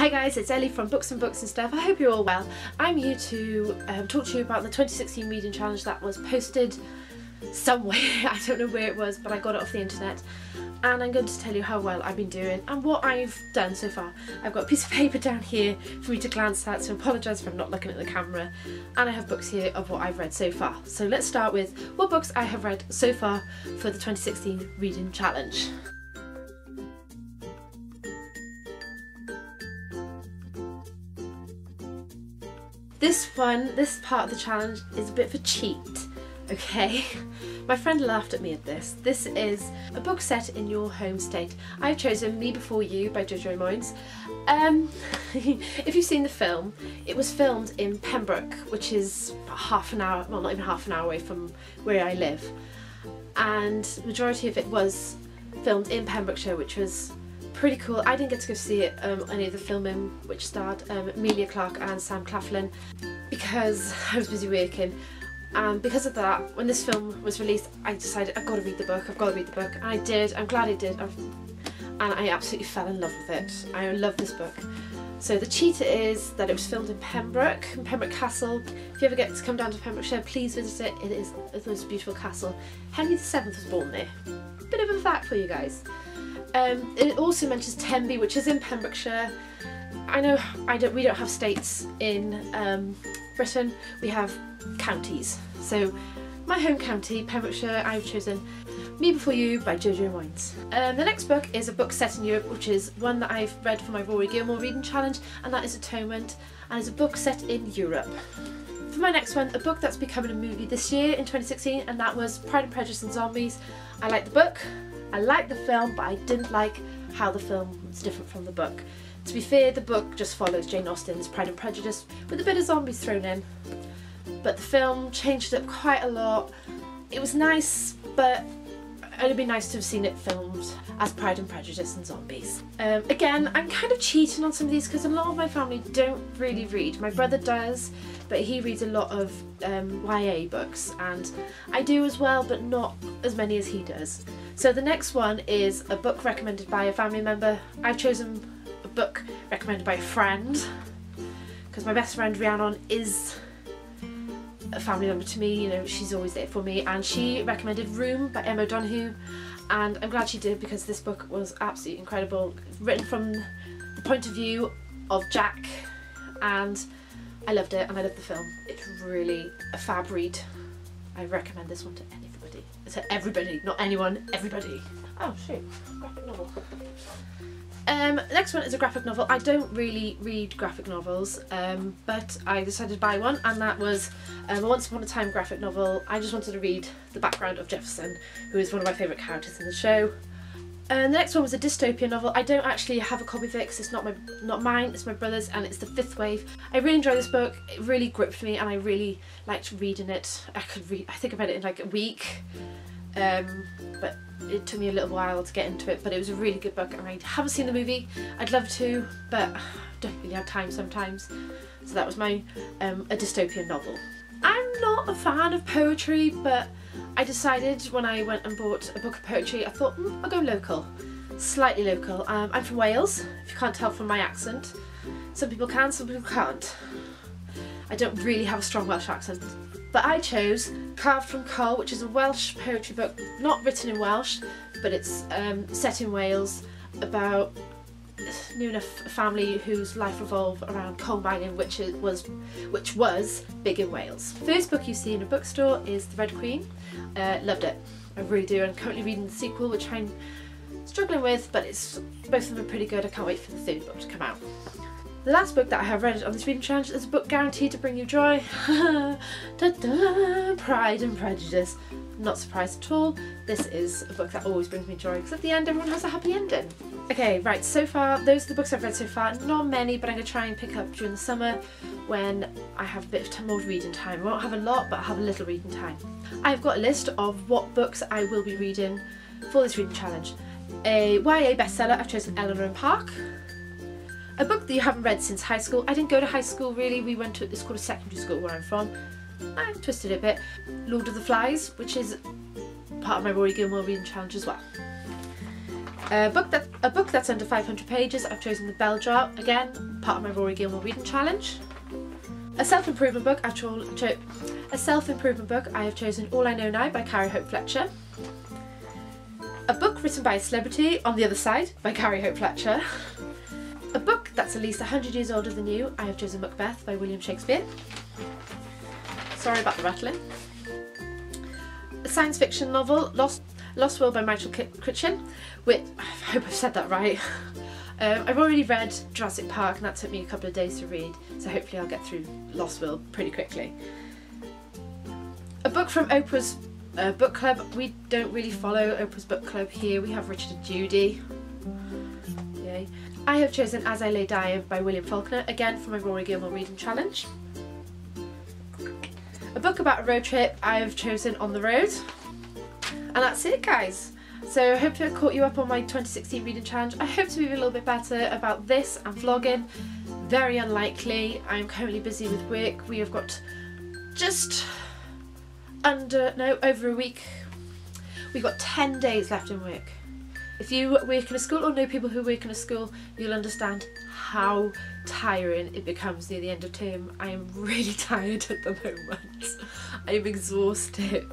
Hi guys, it's Ellie from Books and Books and Stuff. I hope you're all well. I'm here to talk to you about the 2016 reading challenge that was posted somewhere. I don't know where it was, but I got it off the internet. And I'm going to tell you how well I've been doing and what I've done so far. I've got a piece of paper down here for me to glance at, so I apologise if I'm not looking at the camera. And I have books here of what I've read so far. So let's start with what books I have read so far for the 2016 reading challenge. This part of the challenge is a bit of a cheat, okay? My friend laughed at me at this. This is a book set in your home state. I've chosen Me Before You by Jojo Moyes. If you've seen the film, it was filmed in Pembroke, which is half an hour, well not even half an hour away from where I live. And the majority of it was filmed in Pembrokeshire, which was pretty cool. I didn't get to go see it, any of the filming, which starred Emilia Clarke and Sam Claflin, because I was busy working. And because of that, when this film was released, I decided I've got to read the book, and I did. I'm glad I did, and I absolutely fell in love with it. I love this book. So the cheat is that it was filmed in Pembroke Castle. If you ever get to come down to Pembrokeshire, please visit it. It is the most beautiful castle. Henry VII was born there. Bit of a fact for you guys. It also mentions Tenby, which is in Pembrokeshire. I know we don't have states in Britain, we have counties. So my home county, Pembrokeshire, I've chosen Me Before You by Jojo Moyes. The next book is a book set in Europe, which is one that I've read for my Rory Gilmore reading challenge, and that is Atonement, and it's a book set in Europe. For my next one, a book that's becoming a movie this year in 2016, and that was Pride and Prejudice and Zombies. I liked the book, I liked the film, but I didn't like how the film was different from the book. To be fair, the book just follows Jane Austen's Pride and Prejudice with a bit of zombies thrown in. But the film changed it up quite a lot. It was nice, but it would be nice to have seen it filmed as Pride and Prejudice and Zombies. Again, I'm kind of cheating on some of these because a lot of my family don't really read. My brother does, but he reads a lot of YA books, and I do as well, but not as many as he does. So the next one is a book recommended by a family member. I've chosen a book recommended by a friend because my best friend Rhiannon is a family member to me, you know, she's always there for me, and she recommended Room by Emma O'Donoghue, and I'm glad she did because this book was absolutely incredible. Written from the point of view of Jack, and I loved it, and I loved the film. It's really a fab read. I recommend this one to everybody. To everybody, not anyone, everybody. Oh shoot, graphic novel. Next one is a graphic novel. I don't really read graphic novels, but I decided to buy one, and that was a Once Upon a Time graphic novel. I just wanted to read the background of Jefferson, who is one of my favourite characters in the show. The next one was a dystopian novel. I don't actually have a copy of it because it's not mine, it's my brother's, and it's The Fifth Wave. I really enjoyed this book. It really gripped me, and I really liked reading it. I think I read it in like a week, but it took me a little while to get into it, but it was a really good book, and I haven't seen the movie. I'd love to, but I don't really have time sometimes. So that was my a dystopian novel. I'm not a fan of poetry, but I decided when I went and bought a book of poetry, I thought, I'll go local, slightly local. I'm from Wales, if you can't tell from my accent. Some people can, some people can't. I don't really have a strong Welsh accent. But I chose Carved from Coal, which is a Welsh poetry book, not written in Welsh, but it's set in Wales, about a family whose life revolved around coal mining, which was big in Wales. First book you see in a bookstore is The Red Queen. Loved it, I really do. I'm currently reading the sequel, which I'm struggling with, but both of them are pretty good. I can't wait for the third book to come out. The last book that I have read on this reading challenge is a book guaranteed to bring you joy. Ta-da! Pride and Prejudice. Not surprised at all. This is a book that always brings me joy because at the end everyone has a happy ending. Okay, right, so far those are the books I've read so far. Not many, but I'm going to try and pick up during the summer when I have a bit of more reading time. I won't have a lot, but I'll have a little reading time. I've got a list of what books I will be reading for this reading challenge. A YA bestseller, I've chosen Eleanor and Park. A book that you haven't read since high school. I didn't go to high school really, it's called a secondary school where I'm from. I twisted it a bit. Lord of the Flies, which is part of my Rory Gilmore reading challenge as well. A book that's under 500 pages, I've chosen The Bell Jar, again, part of my Rory Gilmore reading challenge. A self-improvement book, I have chosen All I Know Now by Carrie Hope Fletcher. A book written by a celebrity, On the Other Side by Carrie Hope Fletcher. A book that's at least 100 years older than you, I have chosen Macbeth by William Shakespeare. Sorry about the rattling. A science fiction novel, Lost World by Michael Crichton, which, I hope I've said that right. I've already read Jurassic Park and that took me a couple of days to read, so hopefully I'll get through Lost World pretty quickly. A book from Oprah's book club. We don't really follow Oprah's book club here, we have Richard and Judy. Yay. I have chosen As I Lay Dying by William Faulkner, again for my Rory Gilmore reading challenge. A book about a road trip, I have chosen On the Road. And that's it, guys. So I hope I caught you up on my 2016 reading challenge. I hope to be a little bit better about this and vlogging. Very unlikely. I'm currently busy with work. We have got just over a week. We've got 10 days left in work. If you work in a school or know people who work in a school, you'll understand how tiring it becomes near the end of term. I am really tired at the moment. I am exhausted.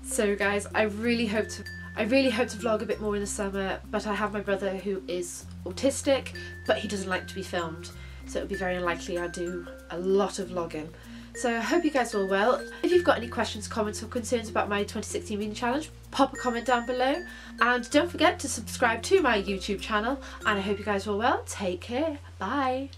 So guys, I really hope to vlog a bit more in the summer, but I have my brother who is autistic, but he doesn't like to be filmed, so it would be very unlikely I do a lot of vlogging. So I hope you guys are all well. If you've got any questions, comments or concerns about my 2016 reading challenge, pop a comment down below, and don't forget to subscribe to my YouTube channel, and I hope you guys are all well. Take care, bye.